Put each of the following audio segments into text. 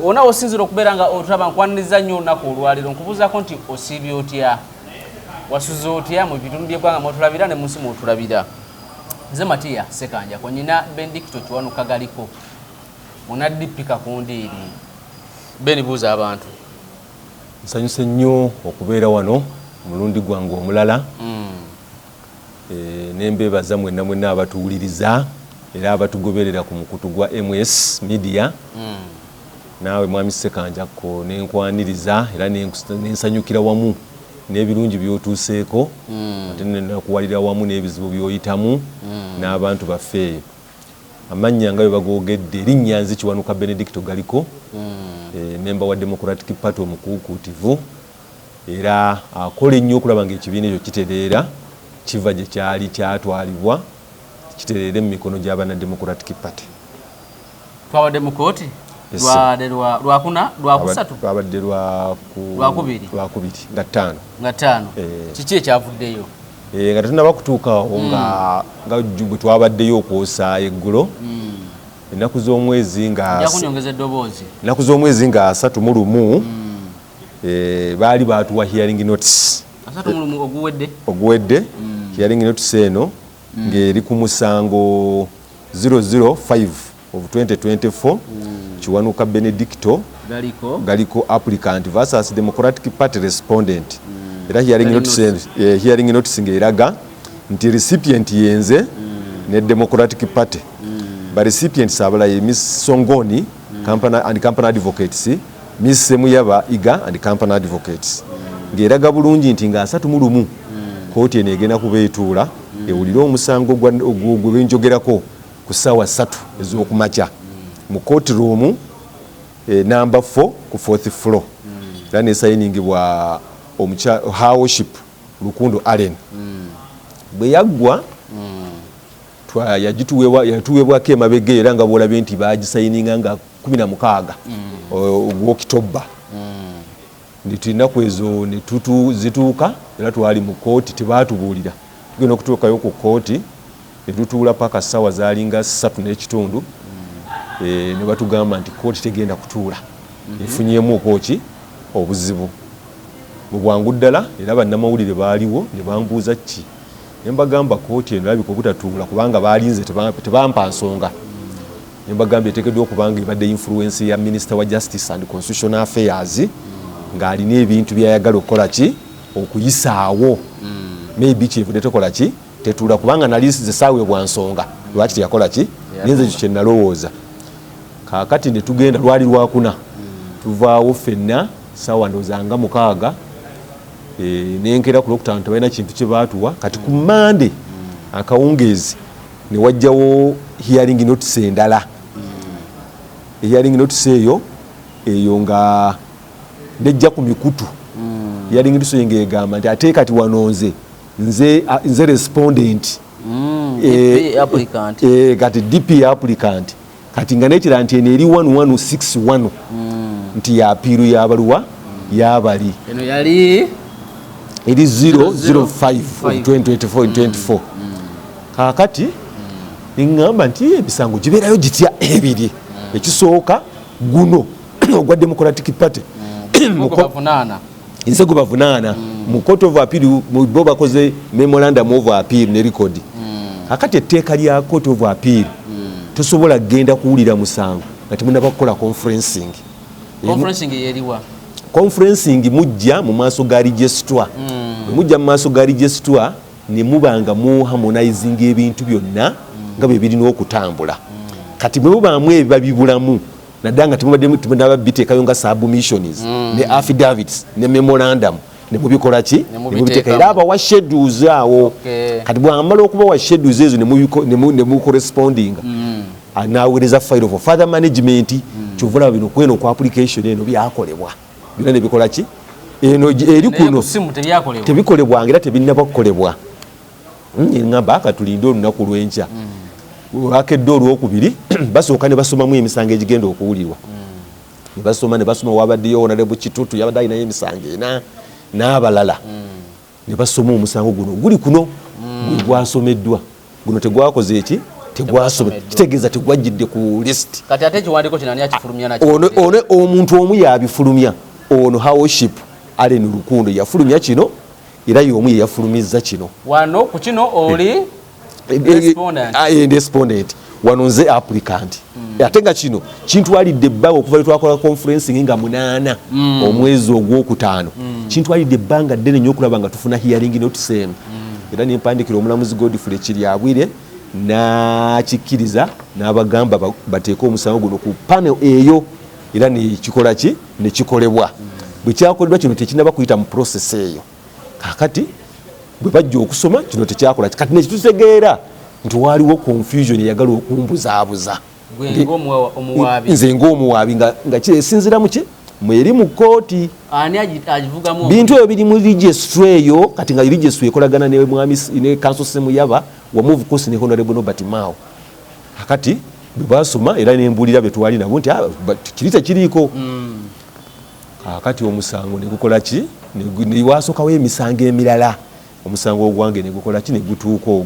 ona osinzira okubeera nga otulaba nkwaniriza nnyo olunaku olwaliro nkubuuzaako nti osiibye otya wasuze otya mu bitundu by'eggwanga mwotulabira ne munsi mwotulabira nze Matiya Sekanja ko nyina Benidicto Kiwanuka Galiko munadipika kundiiri beni buuza abantu nsanyuse nnyo okubeera wano mulundi gwange omulala nembeebaza mwenna abatuwuliriza era abatugoberera ku mukutu gwa MS Media naawe mwami Sekanja ko nenkwaniriza era nensanyukira wamu n'ebirungi byotuuseeko ate nenakuwalira wamu n'ebizibu byoyitamu n'abantu baffe amannya nga bwe bagogedde erinnya nze Kiwanuka Benidicto Galiko member wa Democratic Party omukuukutivu era akola ennyo okulaba ng'ekibiina ekyo kitereera kiva gye kyali kyatwalibwa kitereera mu mikono gy'abana Democratic Party. Twabadde mu kooti lwakusatu twabadde lwakubiri nga ttaano kiki ekyavuddeyo nga tetunaba kutuukawo nga bwe twabaddeyo okwosa eggulo ennaku z'omwezi nga 31 baali baatuwa hearing notice oguwedde hearing notice eno ng'eri ku musango 005 of 2024 Kiwanuka Benidicto Galiko applicant versus Democratic Party respondent. Era hearing notice ng'eraga nti recipient yenze ne Democratic Party. Ba recipients abalaye Miss Songoni and company advocates, Miss Semuyaba Iga and company advocates. Ng'eraga bulungi nti nga 31 kooti eno egenda kubeetuula ewulire omusango gwe njogerako ku ssaawa 3 ez'okumakya mu court room number 4 ku 4th floor era nesayiningibwa Worship Lukundo Allen bwe yaggwa yatuweebwako emabega era nga bwolabye nti bagisayininga nga 16 ogw'Okitoba tulinaku ezo zituuka era twali mu kooti tebaatubuulira tugenda okutuukayo ku kooti netutuula paka ssaawa zaalinga 3:30 ne batugamba nti kooti tegenda kutuula efunyeemu okwoki obuzibu mu bwangu ddala era bannamawulire baaliwo ne bambuuza ki ne mbagamba kooti eno erabika obutatuula kubanga baalinze tebampa nsonga ne mbagamba eteekeddwa okubanga ebadde influence ya Minister wa Justice and Constitutional Affairs ng'alina ebintu byayagala okukola ki okuyisaawo maybe kyevudde tekola ki tetuula kubanga nalisize saawe bwa nsonga lwaki teyakola ki ninze kyo kye nalowooza kaakati ne tugenda lwali lwakuna tuvaawo ffenna ssaawa ndowooza nga 6 nenkera ku Lwokutaano tebalina kintu kye baatuwa kati ku Mande akawungeezi ne wajjawo hearing notice endala hearing notice eyo nga nejja ku mikutu hearing notice ng'egamba nti ate kati wano nze respondent kati DP applicant kati nga nekira nti eno eri 1161 nti ya apiiru y'abaluwa y'abali eno yali eri 005 2024 kaakati ngamba nti emisango gibeerayo gitya ebiri ekisooka guno ogwa Democratic Party nze gwe bavunaana mu Court of Appeal bo bakoze memorandum of appeal ne record kakati etteeka lya Court of Appeal tosobola kgenda kuwulira musango nga temunaba kukola conferencing mujja mu maaso ga registrar mujja mu maaso ga registrar ne mubanga mu harmonizing ebintu byonna nga bwe birina okutambula kati bwe mubaamu ebibabibulamu naddala nga temunaba biteekayo nga submissions ne affidavits ne memorandum ne mubikola ki nemubiteeka era abawa schedules awo kati bwamala okuba wa schedules ezo ne mucorrespondinga anaweereza file of further management kyovulaba bino kweno ku application eno byakolebwa byonna nebikola ki eno eri kuno tebikolebwanga era tebinnaba kukolebwa ngamba akatulinde olunaku lw'enkya lwakedde olwokubiri basooka ne basomamu emisango egigenda okuwulirwa ne basoma wabaddeyo Honorable Kitutu yabadde alinayo emisango ena n'abalala ne basoma omusango guno guli kuno gwasomeddwa guno tegwakoze eki tegwasome kitegeeza tegwajjidde ku list kati ate ekiwandiiko kino ani akifulumya nakyo omuntu omu yabifulumya ono howship Allen Lukundo yafulumya kino era y'omu yeyafulumizza kino wano ku kino oli respondent wano nze applicant ate nga kino kintwalidde ebbanga okuva lwe twakola conference nga 8 omwezi ogwokutaano kintwalidde ebbanga ddene nnyo okulaba nga tufuna hearing notice eno era nempandikira omulamuzi Godfrey Kiryabwire n'akikkiriza n'abagamba bateeke omusango guno ku panel eyo era nekikola ki nekikolebwa bwe kyakoleddwa kino tekinaba kuyita mu process eyo kakati bwe bajja okusoma kino tekyakola kati nekitutegeera nti waliwo confusion eyagala okumbuzaabuza nze ng'omuwaabi nga kiresinzira muki mweri mu kooti bintu ebyo biri mu registry eyo kati nga registry ekolagana ne mwami ne council Semuyaba wa move course ne honorable Robert Mao akati bwe basoma era nembulira betwali nabo nti kirita kiriko akati omusango ne gukola ki ne wasookawo emisango emirala omusango ogwange ne gukola ki ne gutuuka ogwo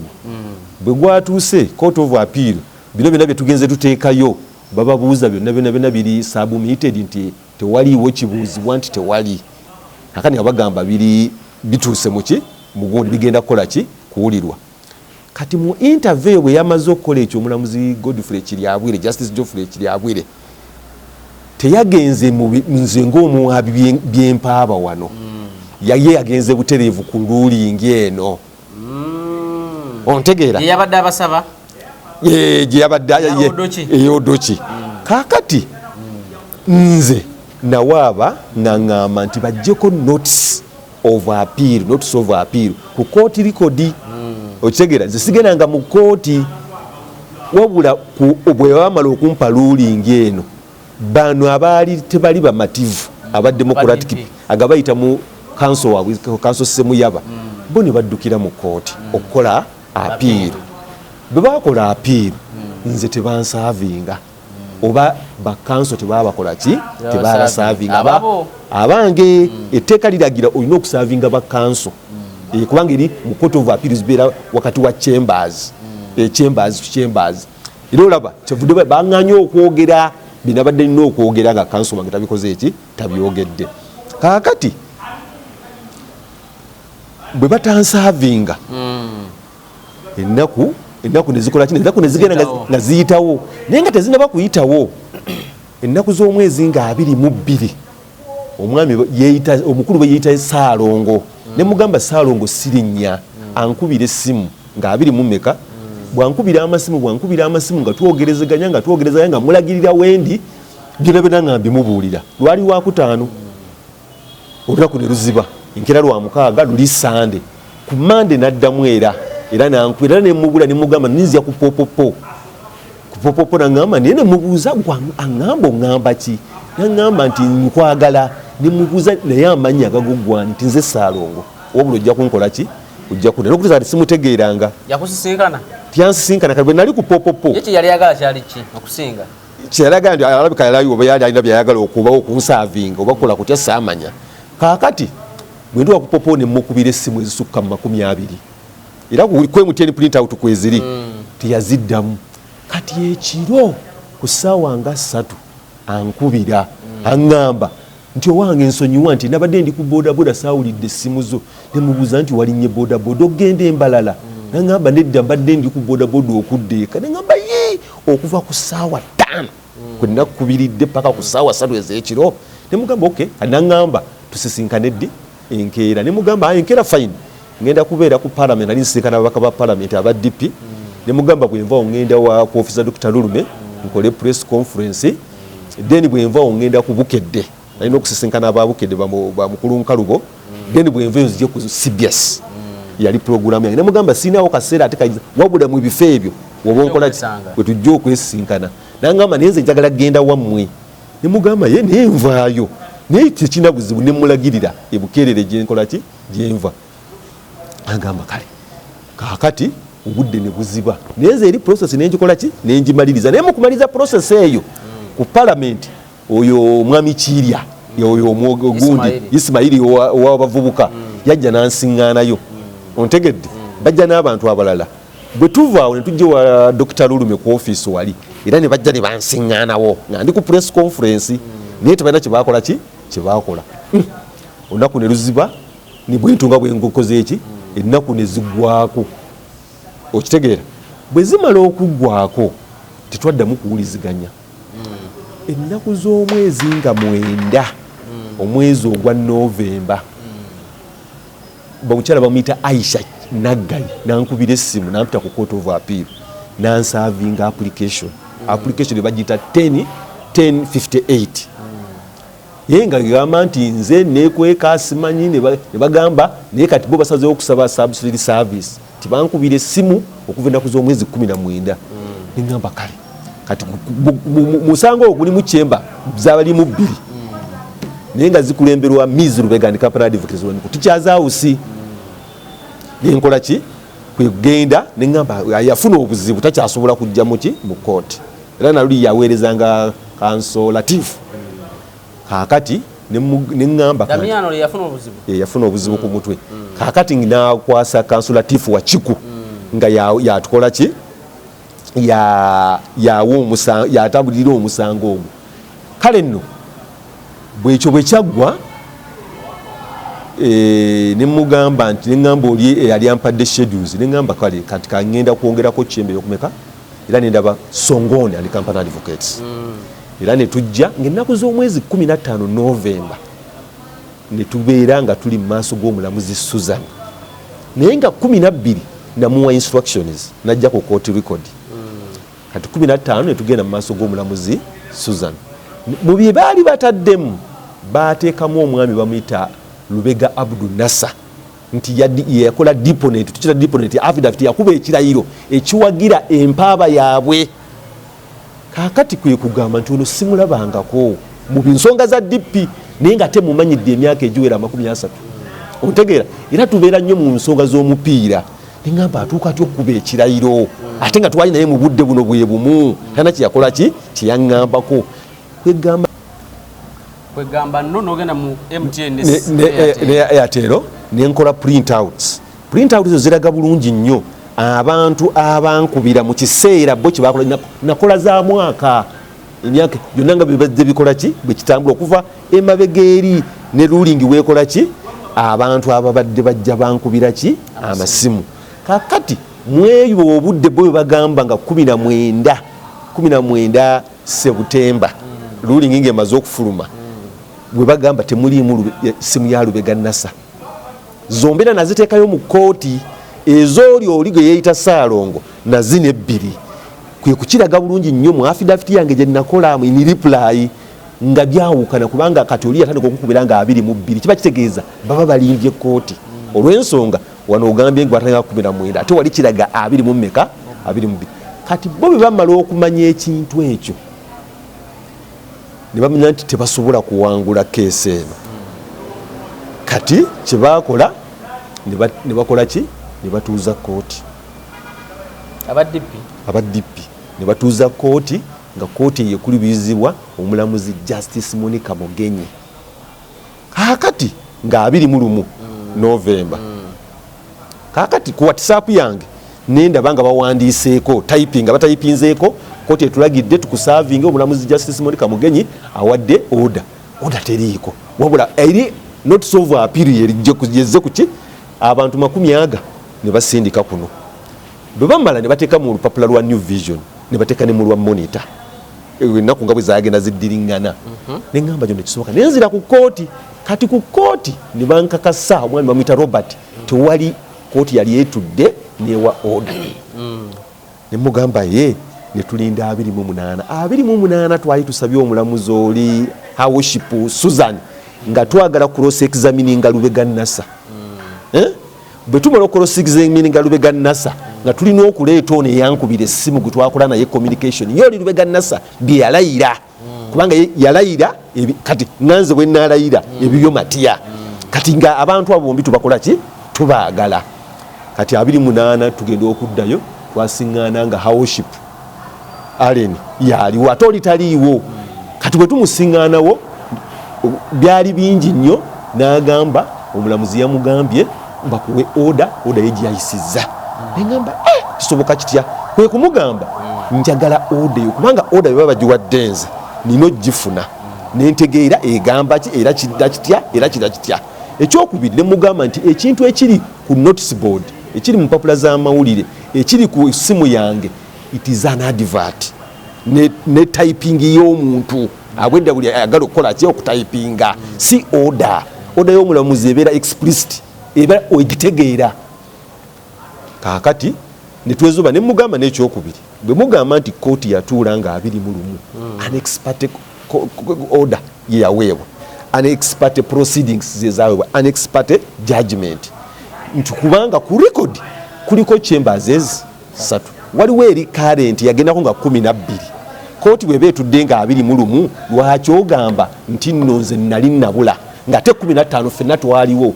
bwe gwatuuse court of appeal bino byonna bye tugenze tuteekayo bababuuza byonna biri submitted nti tewaliiwo kibuuzibwa nti tewali akani abagamba biri bituuse muki mugundi bigenda kukola ki kuwulirwa kati mu interview bwe yamaze okukola ekyo omulamuzi Godfrey Kiryabwire Justice Geoffrey Kiryabwire teyagenze nze ng'omuwaabi byempaaba wano yaye yagenze butereevu ku ruling eno ontegeera yabadde abasaba yabadde eyodoki kakati nze nawaaba naŋŋamba nti bajjeko notice of appeal ku kooti record okitegeera nze sigendanga mu kooti wabula bwe bamala okumpa ruling eno bano abaali tebali bamativu aba democratic agabayita mu council waabwe council Semuyaba bo ne baddukira mu kooti okukola appeal bwe bakola appeal nze tebansavinga oba bakanso tebabakola ki tebalasavinga abange etteeka liragira olina okusavinga bakanso kubanga eri mu court of appeals beera wakati wa chambers era olaba kyavudde baŋŋanye okwogera binabadde nina okwogera nga kanso bange tabikoze eki tabyogedde kaakati bwe batansavinga ennaku nezikola kino ennaku nezigenda nga ziyitawo naye nga tezinaba kuyitawo ennaku z'omwezi nga 22 omwami omukulu bwe yeeyita Saalongo ne mugamba Saalongo sirinnya ankubira essimu nga 24 bwankubira amasimu nga twogerezeganya nga mulagirira wendi byonna byonna nga mbimubuulira lwali wakutaano olunaku ne luziba nkera lwa mukaaga luli Sande ku Mande n'addamu era nankubira ne mubula ne mugamba ninzya ku popopo naŋŋamba naye ne mubuuza aŋŋamba oŋŋamba ki naŋŋamba nti nkwagala ne mubuuza naye amannya agagoggwani nti nze Saalongo wabula ojja kunkola ki ojja kunena n'okutiza ati simutegeeranga yakusisinkana tyansisinkana kati bwe nali ku popopo ye kyeyali ayagala kyali ki okusinga kyeyalagala nti alabika yalayo oba yali alina byayagala okubawo okunsavinga oba kukola kutya saamanya kaakati bwe ndi wakupopo ne mukubira essimu ezisukka mu 20 era kwemutya print out kweziri teyaziddamu kati ekiro ku ssaawa nga 3 ankubira aŋŋamba nti owange ensonyiwa nti nabadde ndi ku bodaboda saawulidde essimu zo ne mubuuza nti walinnye bodaboda ogenda Embalala naŋŋamba nedda mbadde ndi ku bodaboda okudda eka naŋŋamba ye okuva ku ssaawa 5 kwe nakubiridde paka ku ssaawa 3 ez'ekiro ne mugamba okay naŋŋamba tusisinkane ddi enkeera ne mugamba enkeera fine ngenda kubeera ku parliament ali nsisinkana ababaka ba parliament aba DP ne mugamba bwenva ngenda ku officer Dr. Lulume nkole press conference then bwenva ngenda ku Bukedde alina okusisinkana aba Bukedde ba mukulu Nkalubo then bwenva nzije ku CBS yali program yange ne mugamba sinawo kaseera ate kayiza wabula mu bifo ebyo woba onkola bwe tujja okwesinkana nangamba nenze njagala genda wammwe ne mugamba ye nenvaayo naye tekina buzibu ne mulagirira ebukeerere gyenkola ki gyenva agamba kale kakati obudde ne buziba nenze eri process nenjikola ki nenjimaliriza naye mukumaliriza process eyo ku parliament oyo mwami Kirya oyo ogundi Ismaili owabavubuka yajja nansiŋŋaanayo ontegedde bajja n'abantu abalala bwe tuva awo ne tujja wa Dr. Lulume ku office wali era ne bajja ne bansiŋŋaanawo nga ndi ku press conference naye tebalina kye baakola olunaku ne luziba ni bwentunga bwenkoze eki ennaku ne ziggwako okitegeera bwe zimala okuggwako tetwaddamu kuwuliziganya ennaku z'omwezi nga 9 omwezi ogwa Novemba bamukyala bamuyita Aisha Naggayi nankubira essimu nampita ku court of appeal nansavinga application bagiyita 1058 ye nga gamba nti nze nekweka simanyi ne bagamba naye kati bo basazeewo okusaba subsidy service tibankubira essimu okuva ennaku z'omwezi 19 neŋŋamba kale kati musango oguli mu kyemba zabalimu 2 naye nga zikulemberwa Ms. Lubega and Capital Advocacy tukyazawusi yenkola ki kwegenda neŋŋamba yafuna obuzibu takyasobola kujja mu kooti era naluli yaweerezanga kansolatifu kakati neŋŋamba yafuna obuzibu ku mutwe kakati nakwasa kansolatifu wa Kiku nga yatukola ki yatabulira omusango ogwo kale nno bwekyo bwe kyaggwa nemugamba nti neŋŋamba oli yali ampadde schedules neŋŋamba kale kati kangenda kwongerako kyembe yokumeka era nendaba Songone and Company Advocates era ne tujja ng'ennaku z'omwezi 15 Novemba ne tubeera nga tuli mu maaso g'omulamuzi Susan naye nga 12 namuwa instructions najja ku court record kati 15 ne tugenda mu maaso g'omulamuzi Susan mu bye baali bataddemu baateekamu omwami bamuyita Lubega Abdul Nasa nti yakola deponent tukita deponent affidavit yakuba ekirayiro ekiwagira empaaba yaabwe kakati kwe kugamba nti ono simulabangako mu binsonga za DP naye nga temumanyidde emyaka egiwera 30 ontegeera era tubeera nnyo mu nsonga z'omupiira neŋŋamba atuuka atya okuba ekirayiro ate nga twali naye mu budde buno bwe bumu tana kyeyakola ki kyeyaŋŋambako kwegamba nno n'ogenda mu MTN ne Airtel nenkola printouts zo ziraga bulungi nnyo abantu abankubira mu kiseera bo kyebakola nakola za mwaka emyaka byonna nga bibadde bikola ki bwe kitambula okuva emabega eri ne ruling weekola ki abantu ababadde bajja bankubira ki amasimu kakati mweyo obudde bwe bagamba nga 19 September ruling ng'emaze okufuluma bwe bagamba temuliimu simu ya Lubega Nasa zombera naziteekayo mu kooti ezooli oli gwe yeeyita Saalongo nazine 2 kwe kukiraga bulungi nnyo mu affidavit yange gye nakola mu reply nga byawukana kubanga kati oli yatandika okukubira nga 22 kiba kitegeeza baba balimbye kooti olw'ensonga wano ogambye nga watandika 19 ate wali kiraga 22 kati bo bwe bamala okumanya ekintu ekyo ne bamanya nti tebasobola kuwangula keesi eno kati kyebakola ne bakola ki ne batuuza kooti abaddipi ne batuuza kooti nga kooti yekulubirizibwa omulamuzi Justice Monica Mugenyi kakati nga 21 Novemba kakati ku WhatsApp yange nendaba nga bawandiiseeko batayipinzeeko kooti etulagidde tukusavinga omulamuzi Justice Monica Mugenyi awadde order teriiko wabula eri notice of appeal yezze kuki abantu 100 ne basindika kuno bwe bamala ne bateeka mu lupapula lwa New Vision ne bateeka ne mu lwa Monitor ennaku nga bwe zaagenda ziddiriŋŋana neŋŋamba gyo nekisoboka nenzira ku kooti kati ku kooti ne bankakasa omwami bamuyita Robert tewali kooti yali etudde newa order ne mugamba ye ne tulinda 28 twali tusabye omulamuzi oli Worship Susan nga twagala cross examining Lubega Nasa bwe tumala cross examining Lubega Nasa nga tulina okuleeta ono eyankubira essimu gwe twakola naye communication yoli Lubega Nasa bye yalayira kubanga yalayira kati nganze bwe nalayira ebibyo matiya kati nga abantu abo bombi tubakola ki tubaagala kati 28 tugenda okuddayo twasiŋŋaana nga Worship Allen yaliwo ate oli taliiwo kati bwe tumusiŋŋaanawo byali bingi nnyo n'agamba omulamuzi yamugambye bakuwe order ye gyayisizza neŋŋamba kisoboka kitya kwe kumugamba njagala order yo kubanga order yo babagiwadde nze nino gifuna nentegeera egamba ki era kitya ekyokubiri ne mugamba nti ekintu ekiri ku notice board ekiri mu mpapula z'amawulire ekiri ku simu yange it is an advert ne typing y'omuntu abwedda buli ayagala okukola ki okutypinga si order y'omulamuzi ebeera explicit ebeera ogitegeera kaakati netwezuba ne mugamba n'ekyokubiri bwe mugamba nti kooti yatuula nga 21 an expert order ye yaweebwa an expert proceedings ze zaweebwa an expert judgment nti kubanga ku record kuliko chambers ezi 3 waliwo eri current yagendako nga 12 kooti bweba etudde nga 21 lwaki ogamba nti nno nze nali nabula nga te 15 ffenna twaliwo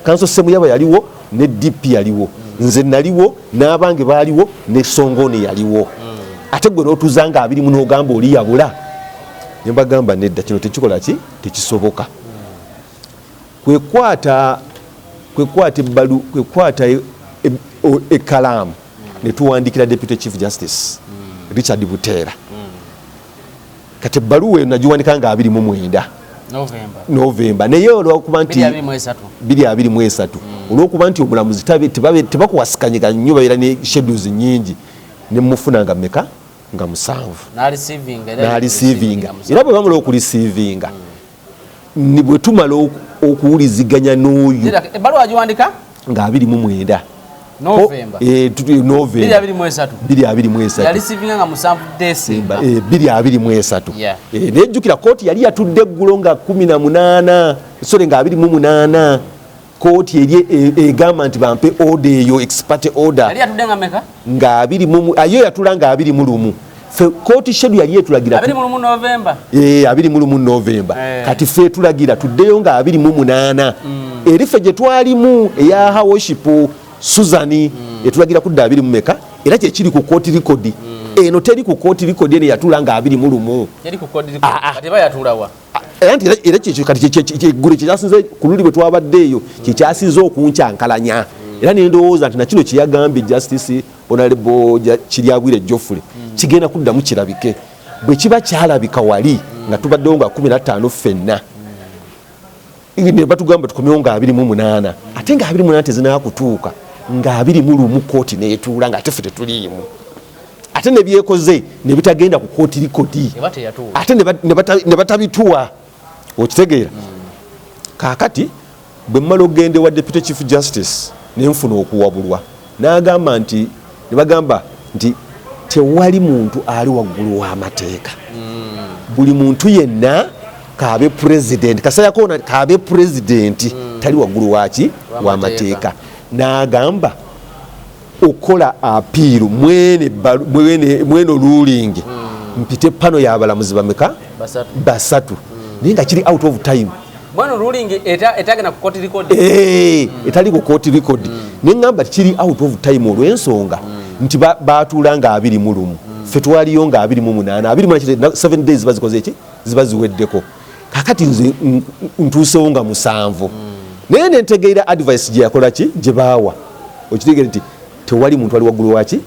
kanso semuyaba yaliwo ne DP yaliwo nze naliwo n'abange baaliwo ne Songone yaliwo ate gwe n'otuuza nga 20 n'ogamba oli yabula ne mbagamba nedda kino tekikola ki tekisoboka kwekwata ekkalaamu ne tuwandikira Deputy Chief Justice Richard Buteera kati ebbaluwa eyo nagiwandika nga 29 November naye olwokuba nti 2023 olwokuba nti omulamuzi tebakuwasikanyika nnyo babeera ne schedules nyingi ne mufuna nga mmeka nga 7 n'alisiivinga era bwe bamala okulisiivinga ni bwe tumala okuwuliziganya n'oyo ebbaluwa agiwandika nga 29 November 2023 yalisiivinga nga 7 December 2023 nejjukira kooti yali yatudde eggulo nga 18 sore nga 28 kooti eri egamba nti bampe order eyo expert order yali yatudde nga meka nga 20 ayo yatula nga 21 fe kooti schedule yali etulagira 21 November 21 November kati fe tulagira tuddeyo nga 28 eri fe gye twalimu eya worship Suzani etulagira kudda 20 meka era kyekiri ku kooti record eno teri ku kooti record ene yatula nga 21 teri ku kooti record kati bayatulawa era kyekyo kati kyegule kyasinze ku luli bwe twabaddeeyo kyekyasinze okunkyankalanya era nendowooza nti nakino kyeyagambye Justice Honorable Kiryagwire Geoffrey kigenda kuddamu kirabike bwe kiba kyalabika wali nga tubaddewo nga 15 ffenna ne batugamba tukomyewo nga 28 ate nga 28 tezinaakutuuka nga 21 kooti neetuula nga ate ffe tetuliimu ate ne byekoze ne bitagenda ku kooti likodi ate ne batabituwa okitegeera kaakati bwe mmala ogende wa Deputy Chief Justice ne nfuna okuwabulwa n'agamba nti ne bagamba nti tewali muntu ali waggulu w'amateeka buli muntu yenna kabe president kasaya kona kabe president tali waggulu waki w'amateeka n'agamba okola apiiru mwene ruling mpite pano y'abalamuzi bameka basatu naye nga kiri out of time mwene ruling etagenda ku court record etali ku court record ne ngamba kiri out of time olw'ensonga nti baatuula nga 21 ffe twaliyo nga 28 7 days bazikoze eki ziba ziweddeko kakati nze ntuusewo nga 7 naye nentegeera advice gye yakola ki gye baawa okitegeera nti tewali muntu ali waggulu waki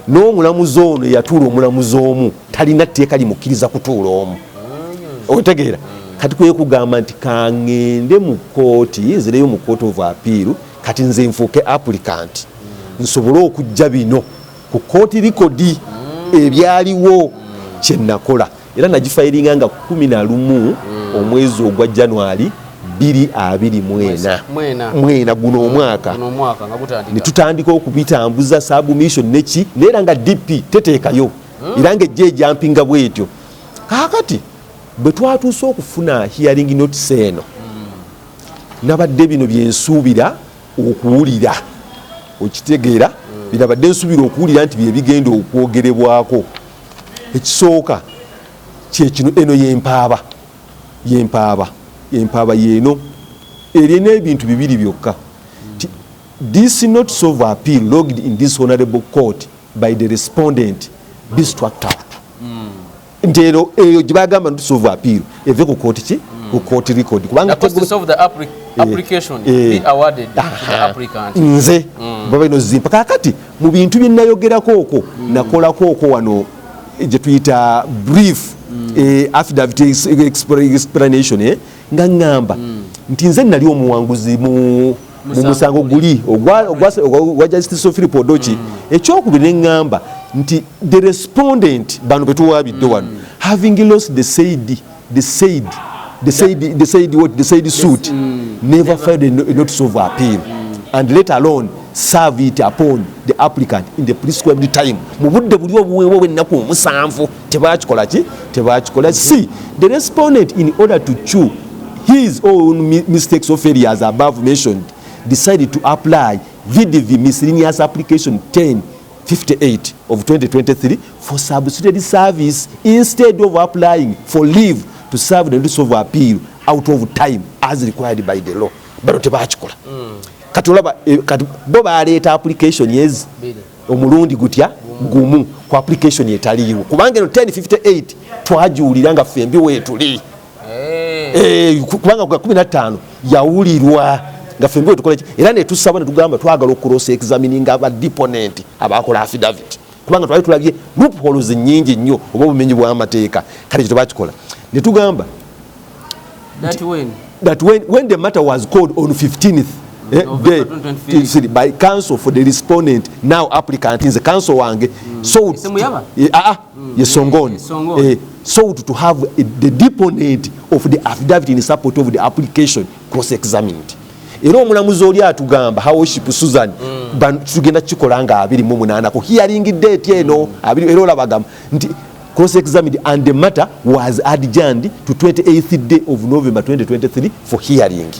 n'omulamuzi ono yatuula omulamuzi omu talina tteeka limukkiriza kutuula omu otegeera kati kwekugamba nti kaŋŋende mu kooti nzireyo mu court of appeal kati nze nfuuke applicant nsobole okujja bino ku kooti likodi ebyaliwo kyenakola era nagifayiringa nga 11 omwezi ogwa January 2024 guno omwaka netutandika okubitambuza submission neki neera nga DP teteekayo era nga ejja ejampinga bwetyo kaakati bwe twatuuse okufuna hearing notice eno nabadde bino byensuubira okuwulira okitegeera binabadde nsuubira okuwulira nti byebigenda okwogerebwako ekisooka kyekino eno yempaaba yeno erina ebintu bibiri byokka this notice of appeal logged in this honorable court by the respondent be struck out nti eyo gye bagamba notice of appeal eve ku kooti ki ku court record kubanga the cost of the application be awarded to the applicant nze baba no zimpa kakati mu bintu binayogerako okwo nakolako okwo wano je tuyita brief affidavit explanation nga ngamba nti nze nali omuwanguzi mu musango guli ogwa Justice Philip Odochi ekyokubiri ngamba nti the respondent bano betuwabidde wano having lost the said suit never filed a notice of appeal and let alone serve it upon the applicant in the prescribed time mu budde buli obuweebwa bw'ennaku omusanvu tebakikola see the respondent in order to chew his own mistakes or failures above mentioned decided to apply VDV miscellaneous application 1058 of 2023 for substituted service instead of applying for leave to serve the notice of appeal out of time as required by the law. But tebakikola. Katulaba bo baleeta application yes omulundi gutya gumu ku application etaliiwo kubanga 1058 twajuuliranga fembi wetuli kubanga ku 15 yawulirwa nga fembi wetukola era ne tusaba ne tugamba twagala cross examining aba deponent abakola affidavit kubanga twali tulabye loopholes nyingi nnyo oba obumenyi bw'amateeka kale tebakikola ne tugamba that when the matter was called on 15th by counsel for the respondent now applicant in the counsel wange sought sought to have the deponent of the affidavit in support of the application cross examined era omulamuzi oli atugamba Howship Susan tugenda kikola nga 28 ko hearing date eno era olabagamba nti cross examined and the matter was adjourned to 28th day of November 2023 for hearing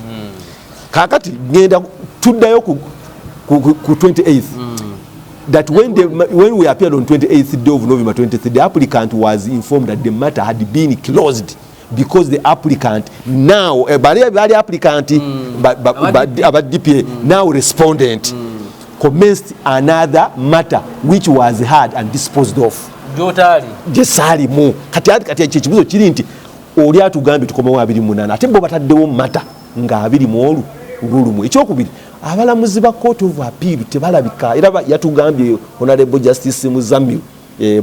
kakati ngenda tuddayo ku 28th that when we appeared on 28th day of November 2023 the applicant was informed that the matter had been closed because the applicant now bali applicant about DPA now respondent commenced another matter which was heard and disposed of jesali mu kati ekibuzo kiri nti oli atugambye tukomewo 28 ate bo bataddewo mata nga 20 olulumu ekyokubiri abalamuzi ba court of appeal tebalabika era yatugambye honorable justice Muzamil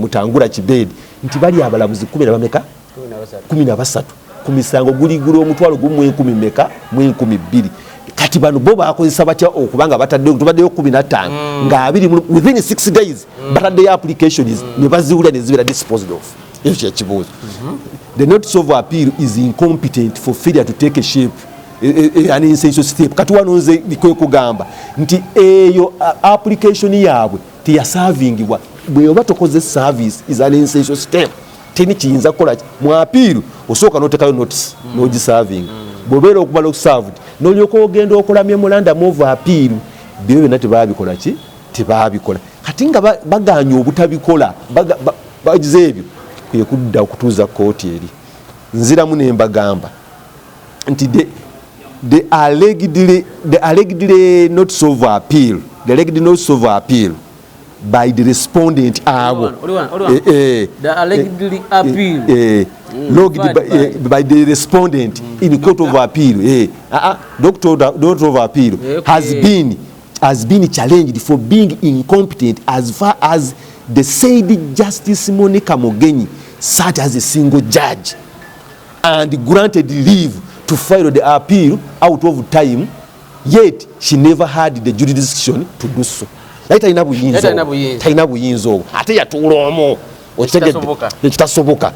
Mutangula Kibedi nti bali abalamuzi 13 ku misango guligula omutwalo gumu 10 meka mu 12 kati bano bo bakozesa batya okubanga tubaddeyo 15 nga 20 within 6 days bataddeyo applications ne baziwula ne zibera disposed of ekyo kibuzo the notice of appeal is incompetent for failure to take a shape an essential step kati wanonze bikwe kugamba nti eyo application yaabwe teyasavingibwa bwe oba tokoze service is an essential step teni kiyinza kukola mu appeal osooka notekayo notice nogiserving bw'obeera okubala okuserved n'olyoka ogenda okola memorandum of appeal byo byonna tebabikola kati nga baganya obutabikola bagize ebyo kwe kudda okutuuza kooti eri nziramu ne mbagamba nti the alleged notice of appeal by the respondent abo logged by the respondent in court of appeal doctor of appeal has been challenged for being incompetent as far as the said Justice Monica Mogenyi sat as a single judge and granted leave to file the appeal out of time, yet she never had the jurisdiction to do so. Taina buyinzo ate yatuula omwo otegedde ekitasoboka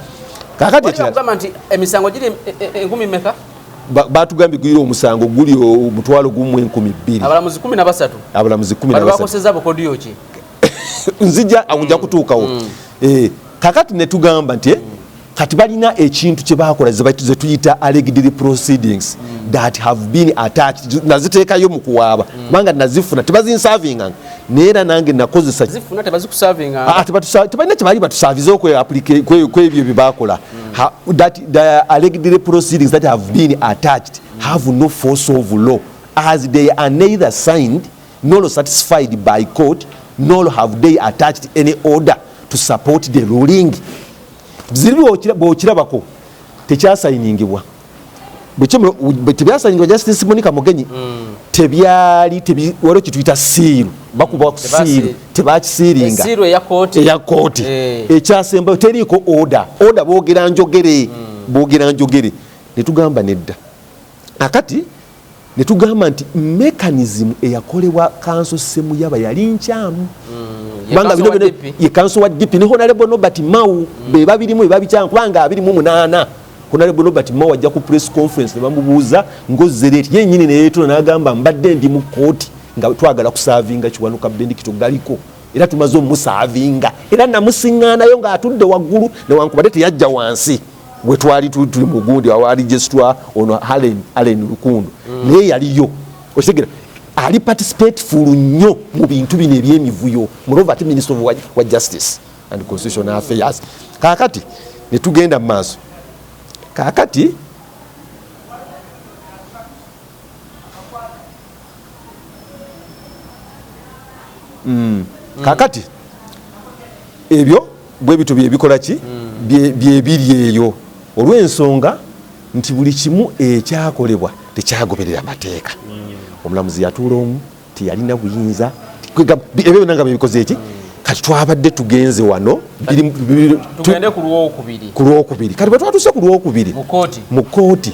kakati kugamba nti emisango giri 10 meka batugambye guli omusango guli omutwalo gumu 12 abalamuzi 13 bakoseza bokodiyo ki nzija akuja kutuukawo kakati ne tugamba nti kati balina ekintu kye bakola ze tuyita alleged proceedings that have been attached naziteekayo mu kuwaaba kubanga nazifuna tebazinsavinga neera nange nakozesa zifuna tebazikusavinga tebalina kyebali batusavizeho kwebyo bye bakola that the alleged proceedings that have been attached have no force of law as they are neither signed nor satisfied by court nor have they attached any order to support the ruling. Ziriwo bw'okirabako tekyasayiningibwa tebyasanyirwa Justice Monica Mugenyi tebyali waliwo kituyita siiru bakuba siiru tebakisiiringa siiru eya kooti ekyasembayo teriiko order boogera njogere netugamba nedda akati netugamba nti mechanism eyakolebwa kanso Semuyaba yali nkyamu kubanga bino ye kanso wa DP ne Honorable Nobert Mao be babirimu babikyamu kubanga 28 Honorable Nobert Mao ajja ku press conference ne bamubuuza ngozereti yennyini neyeetula n'agamba mbadde ndi mu kooti nga twagala kusaavinga Kiwanuka Benidicto Galiko era tumaze omusaavinga era namusiŋŋaanayo ng'atudde waggulu newankubadde teyajja wansi bwe twali tuli mu gundi awali registrar ono Allen Lukundu naye yaliyo okitegera ali participateful nnyo mu bintu bino ebyemivuyo mulova ati Minister wa Justice and Constitutional Affairs kaakati ne tugenda mu maaso kaakati kaakati ebyo bwe bitu byebikola ki byebiri eyo olw'ensonga nti buli kimu ekyakolebwa tekyagoberera amateeka omulamuzi yatuula omu teyalina buyinza ebyo byonna nga bebikoze eki kati twabadde tugenze wano tugende ku lwokubiri kati bwe twatuuse ku lwokubiri mu kooti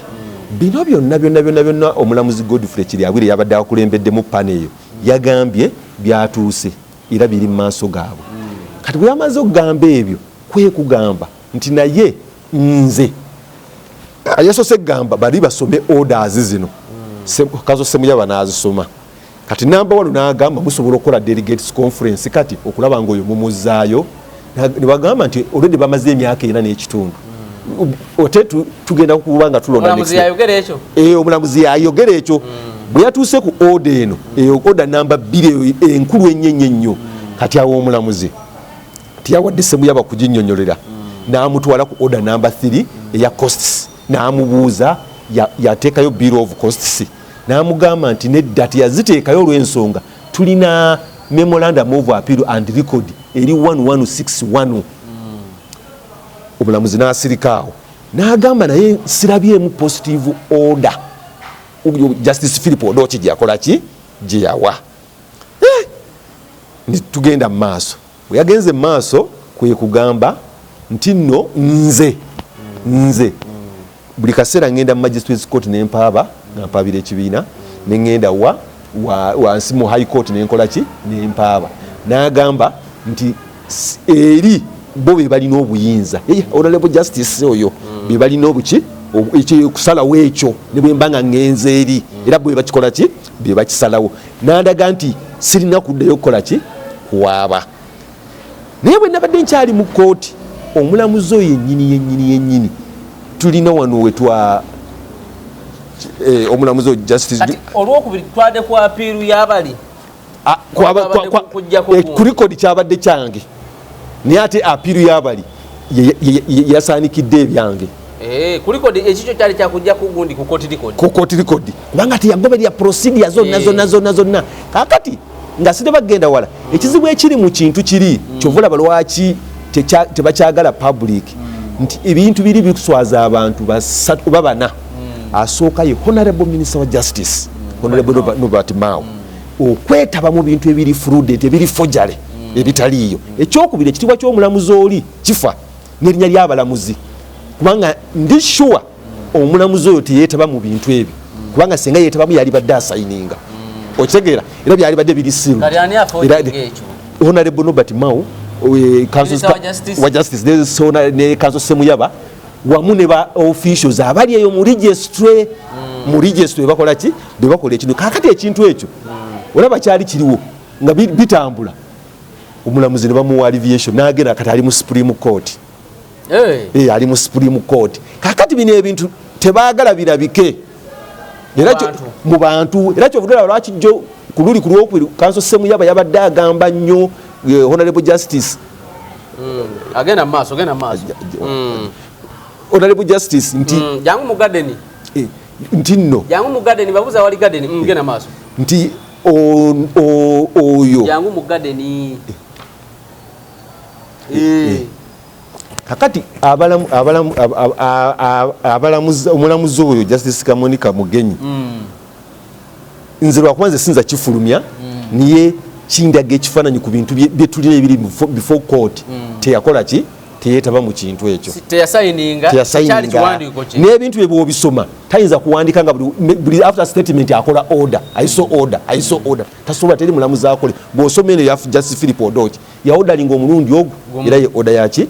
bino byonna omulamuzi Godfrey Kiryabwire yabadde akulembedde pane eyo yagambye byatuuse era biri mu maaso gaabwe kati bwe yamaze okugamba ebyo kwe kugamba nti naye nze ayasose gamba bali basome orders zino kazo Semuyaba n'azisoma kati namba 1 n'agamba musobola okukola delegates conference kati okulaba ng'oyo mumuzaayo ne bagamba nti already bamaze emyaka 4 n'ekitundu ote tugenda kubanga tulonda omulamuzi yayogera ekyo omulamuzi yayogera ekyo bwe yatuuse ku order eno order namba 2 enkulu ennyo kati awo omulamuzi tiyawadde Semuyaba kuginnyonnyolera n'amutwala ku order namba 3 eya costs n'amubuuza yateekayo bill of costs n'amugamba nti nedda teyaziteekayo olw'ensonga tulina memorandum of appeal and record eri 1161 omulamuzi n'asirikaawo n'agamba naye sirabyemu positive order Justice Philip Odochi gyakola ki gye yawa tugenda mu maaso bwe yagenze mu maaso kwe kugamba nti nno nze buli kaseera ngenda mu magistrates court n'empaaba nga mpaabira ekibiina ne ngenda wansi mu high court n'enkola ki n'empaaba n'agamba nti eri bo be balina obuyinza honorable justice oyo be balina obuki kusalawo ekyo ne bwe mba nga ngenze eri era bwe bakikola ki be bakisalawo n'andaga nti sirina kuddayo okukola ki kuwaaba naye bwe nabadde nkyali mu kooti omulamuzi oyo yennyini tulina wano wetwa omulamuzi oyo justice olwokubiri twade ku apiiru y'abali ku likodi kyabadde kyange naye ate apiiru y'abali yasaanikidde ebyange ku likodi ekikyo kyali kyakujja ku gundi ku kooti likodi kubanga teyagoberera procedure zonna kakati nga side bagenda wala ekizibu ekiri mu kintu kiri kyovulaba lwaki tebakyagala public nti ebintu biri bikuswaza abantu basatu babana asooka ye honorable minister wa justice honorable Nobert Mao okwetaba mu bintu ebiri fraudulent ebiri forgery ebitaliiyo ekyokubiri ekitibwa ky'omulamuzi oli kifa n'erinnya ly'abalamuzi kubanga ndi sure omulamuzi oyo teyeetaba mu bintu ebyo kubanga senga yeetabamu yali badde asayininga okitegeera era byali badde biri siru honorable Nobert Mao wa justice ne kanso Semuyaba wamu ne ba officials abali eyo mu registry bakola ki bebakola ekintu kakati ekintu ekyo olaba kyali kiriwo nga bitambula omulamuzi ne bamuwa alleviation n'agenda kati ali mu Supreme Court ali mu Supreme Court kakati bino ebintu tebaagala birabike era mu bantu era kyovudala lwaki jjo kululi ku lwokubiri kanso Semuyaba yabadde agamba nnyo honorable justice agenda maaso honorable justice nti jangu mu garden nti nno jangu mu garden babuza wali garden genda maaso nti oyo jangu mu garden kakati omulamuzi oyo Justice Kamonika Mugenyi nze lwakubanze sinza kifulumya niye kindaga ekifaananyi ku bintu byetulina ebiri before court teyakola ki teyetaba mu kintu ekyo teyasayininga n'ebintu bye bw'obisoma tayinza kuwandika nga buli after statement akola order aiso order tasobola teri mulamuzi akole bw'osoma eno ya Justice Philip Odoki ya ordalinga omulundi ogwo era ye order yaki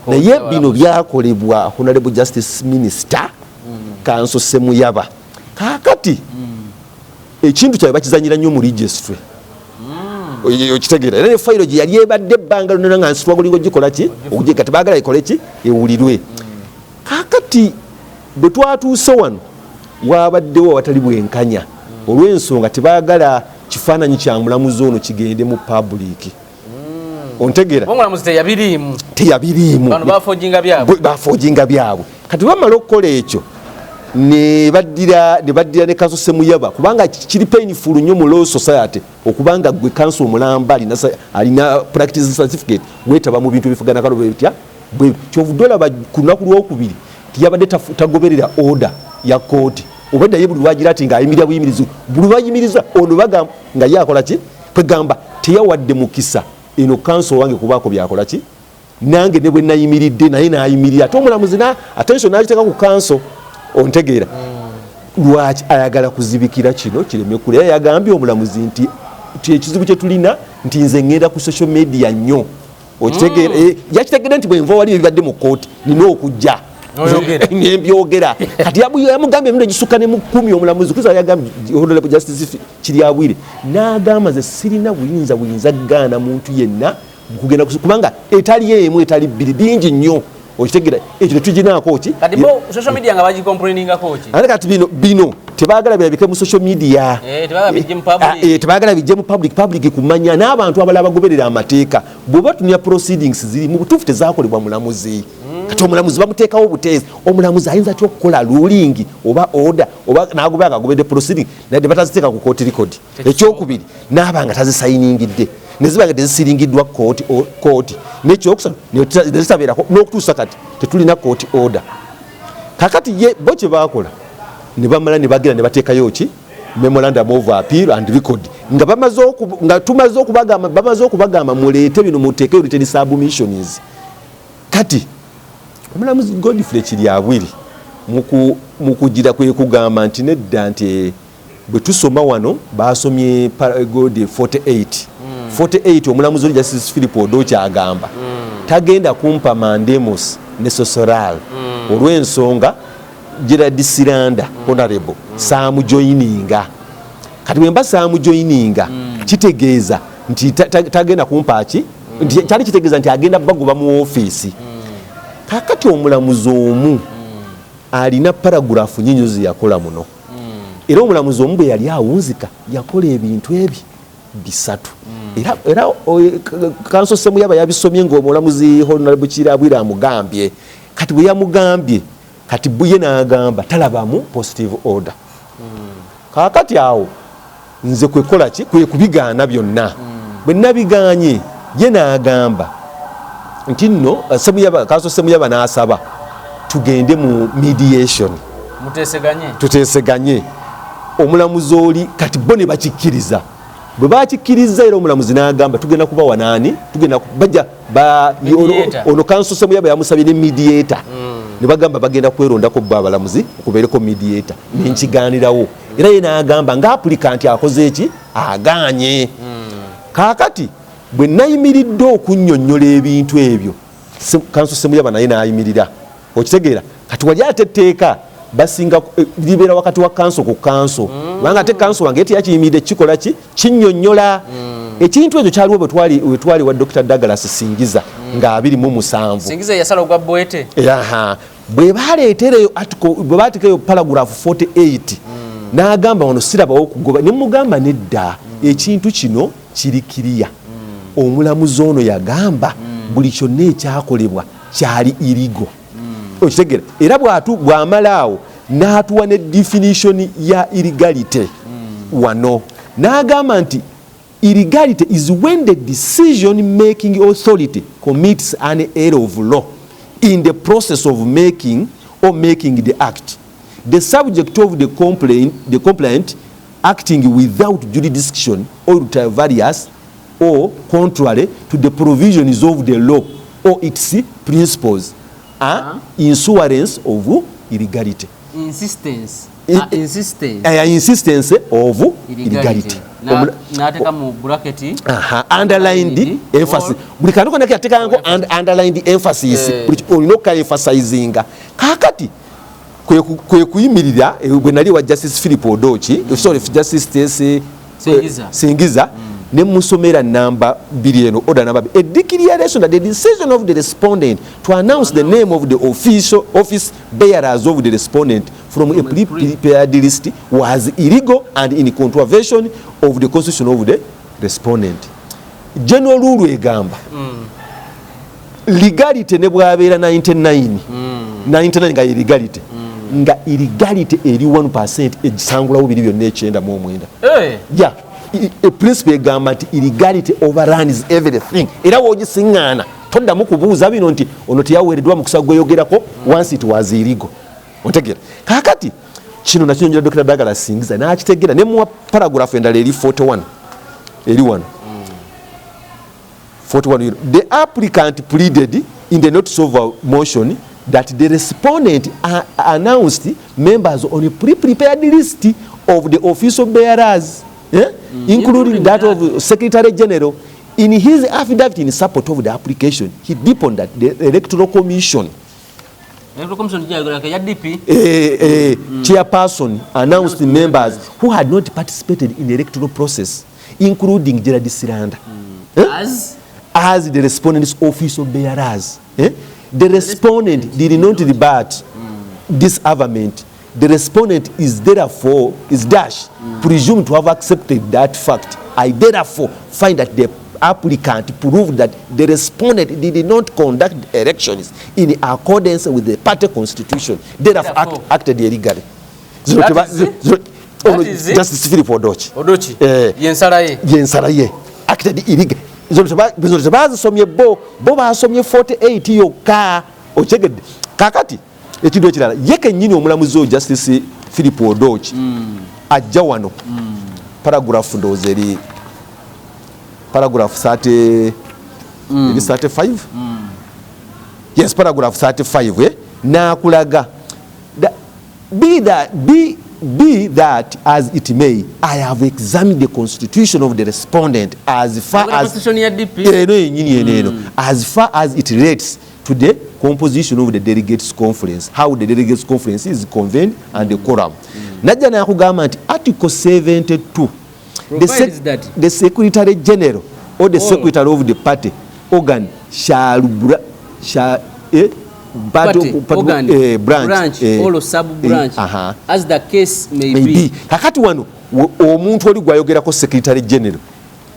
naye bino byakolebwa Honorable Justice Minister Kanso Semuyaba kakati ekintu kyabe bakizanyira nnyo mu registry okitegeera era ne fayiro gye yali ebadde ebbanga lyonna nga nsitwagolingo gikola ki okugika tebaagala ikole ki ewulirwe kakati bwe twatuuse wano waabaddewo awatali bwenkanya olw'ensonga tebaagala kifaananyi kya mulamuzi ono kigende mu public ontegeera teyabiriimu bafojinga byabwe kati bamala okukola ekyo ne baddira ne Kanso Semuyaba kubanga kiri painful nnyo mu law society okubanga gwe kanso omulamba alina practice certificate wetaba mu bintu bifugana kalo bitya bwe kyovudola ku lunaku lwokubiri tiyabadde tagoberera order ya court obadde ye buli wagira ati nga ayimirira buyimirizu buli wayimiriza ono bagamba nga yakola ki kwegamba teyawadde mukisa eno kanso wange kubaako byakola ki nange ne bwe nayimiridde naye nayimirira ate omulamuzi attention n'agiteeka ku kanso ontegeera lwaki ayagala kuzibikira kino kireme kule yagambye omulamuzi nti ekizibu kye tulina nti nze ngenda ku social media nnyo okitegeera yakitegeera nti bwenva wali ebibadde mu kooti nina okujja nembyogera kati yamugambye emirundi egisukka ne mu 10 omulamuzi kuza yagambye Honorable Justice Kiryabwire n'agamba ze sirina buyinza gaana muntu yenna kugenda kubanga etali emu etali bbiri bingi nnyo okitegeera ekyo tuginaako ki kati bo social media nga bagicomplaininga ko ki ate kati bino tebaagala birabike mu social media tebaagala bijje mu public kumanya n'abantu abalala bagoberera amateeka bw'oba tunya proceedings ziri mu butuufu tezaakolebwa mulamuzi kati omulamuzi bamuteekawo buteezi omulamuzi ayinza atya okukola ruling oba order oba n'agoba nga agobedde proceeding nadde bataziteeka ku court record ekyokubiri n'abanga tazisayiningidde nezibanga tezisiringiddwa kooti nekyokusatu nezitabeerako n'okutuusa kati tetulina court order kakati ye bo kye baakola ne bamala ne bagira ne bateekayo ki memorandum of appeal and record nga tumaze okubagamba muleete bino muteekeyo written submissions kati omulamuzi Godfrey Kiryabwire mu kugira kwe kugamba nti nedda nti bwe tusoma wano basomye paragraph 48 omulamuzi oli Justice Philip Odoki agamba tagenda kumpa mandamus necessary olw'ensonga Gerard Siranda Honorable saamujoyininga kati bwemba saamujoyininga kitegeeza nti tagenda kumpa ki kyali kitegeeza nti agenda bagoba mu ofiisi kakati omulamuzi omu alina paragraph nyinyo ziyakola muno era omulamuzi omu bwe yali awunzika yakola ebintu ebi bisatu era Kanso Semuyaba yabisomye ng'omulamuzi Honorable Kiryabwire amugambye kati bwe yamugambye kati buye n'agamba talabamu positive order kakati awo nze kwekola ki kwe kubigaana byonna bwe nabiganye ye n'agamba nti nno Kanso Semuyaba n'asaba tugende mu mediation tuteeseganye omulamuzi oli kati bo ne bakikkiriza bwe bakikkiriza era omulamuzi n'agamba tugenda kubawa nani tugenda bajja ono Kanso Semuyaba yamusabye ne mediator ne bagamba bagenda kwerondako bo abalamuzi okubeereko mediator nenkigaanirawo era ye n'agamba nga applicant akoze eki aganye kakati bwe nayimiridde okunnyonnyola ebintu ebyo Kanso Semuyaba naye n'ayimirira okitegeera kati wali ate etteeka basinga libeera wakati wa kanso ku kanso kubanga ate kanso wange teyakiyimiridde kikola ki kinnyonnyola ekintu ekyo kyaliwo bwe twali wa Dr. Douglas Singiza nga 27 Singiza yasala ogwa Bwete bwe baleetereyo bwe bateekayo paragraph 48 n'agamba wano sirabawo okugoba ne mugamba nedda ekintu kino kiri kiriya omulamuzi ono yagamba buli kyonna ekyakolebwa kyali irigo okitegeera era bw'amalaawo n'atuwa ne definition ya illegality wano n'agamba nti illegality is when the decision making authority commits an error of law in the process of making the act. The subject of the complaint acting without jurisdiction or various or contrary to the provisions of the law or its principles are insurance of illegality. Insistence of illegality. Underlined emphasis. Underlined emphasis. Emphasizing. Kakati. Kwe kuyimirira bwe nali wa Justice Philip Odochi, sorry, Justice Singiza, ne musomera number 2 eno, order number a declaration that the decision of the respondent to announce the name of the office bearers of the respondent from a prepared list was illegal and in contravention of the constitution of the respondent. General rule egamba legality ne bwabeera 99 nga illegality nga illegality eri 1% egisangulawo biri byonna 9 yeah, a principle egamba nti illegality overruns everything era wogisiŋŋaana toddamu kubuuza bino nti ono teyaweereddwa mu kusaba gweyogerako once it was illegal. Otegera kakati kino nakyo njira Dr. Dagala Singiza n'akitegera ne mu paragraph endala eri 41 41 the applicant pleaded in the notice of motion that the respondent announced members on a pre-prepared list of the official bearers, including that of Secretary General. In his affidavit in support of the application, he deepened that the Electoral Commission chairperson announced members who had not participated in the electoral process, including Gerard Siranda, as the respondent's official bearers. The respondent did not rebut this averment. The respondent is therefore presumed to have accepted that fact. I therefore find that the applicant proved that the respondent did not conduct elections in accordance with the party constitution. Therefore acted illegally. Justice Philip Odochi. Yensaraye acted illegally. Bizo bazisomye bo basomye 48 yokka ochegedde kakati ekido ekirala yeke nnyini omulamuzi o Justice Philip Odochi ajja wano paragraph ndoze eri paragraph 35 yes paragraph 35 nakulaga be that as it may, I have examined the constitution of the respondent as far as it relates to the composition of the delegates conference, how the delegates conference is convened and the quorum. Najja nakugamba nti article 72 the secretary general or the secretary of the party organ shall branch or sub-branch as the case may be. Kakati wano omuntu oli gwayogerako secretary general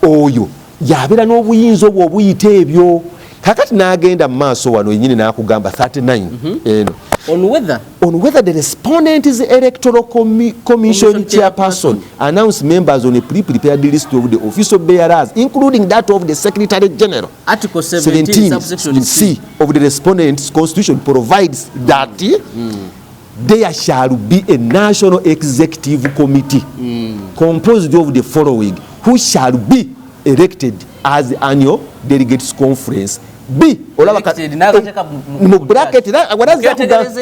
oyo yabeera n'obuyinza obwo obuyita ebyo kakati n'agenda mu maaso wano yennyini n'akugamba 39 eno on whether the respondent is electoral commission chairperson announce members on a pre-prepared list of the official bearers, including that of the secretary general. Article 17 subsection C of the respondent's constitution provides that there shall be a national executive committee composed of the following, who shall be elected as the annual delegates conference. B olaba mu bracket